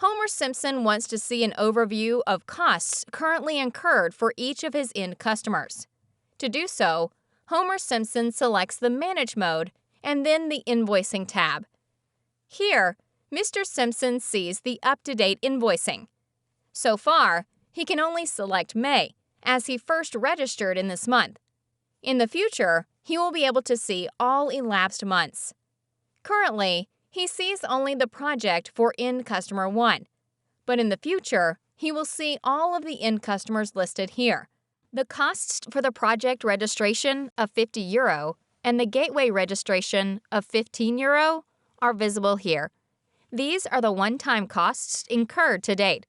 Homer Simpson wants to see an overview of costs currently incurred for each of his end customers. To do so, Homer Simpson selects the Manage mode and then the Invoicing tab. Here, Mr. Simpson sees the up-to-date invoicing. So far, he can only select May, as he first registered in this month. In the future, he will be able to see all elapsed months. Currently, he sees only the project for end customer 1, but in the future, he will see all of the end customers listed here. The costs for the project registration of €50 and the gateway registration of €15 are visible here. These are the one-time costs incurred to date.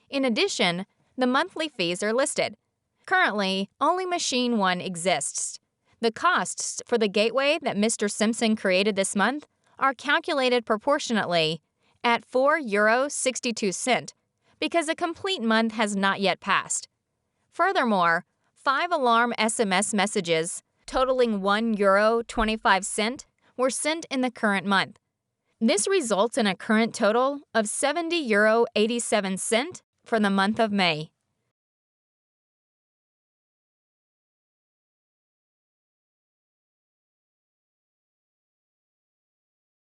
In addition, the monthly fees are listed. Currently, only Machine 1 exists. The costs for the gateway that Mr. Simpson created this month are calculated proportionately at €4.62 because a complete month has not yet passed. Furthermore, 5 alarm SMS messages totaling €1.25 were sent in the current month. This results in a current total of €70.87 for the month of May.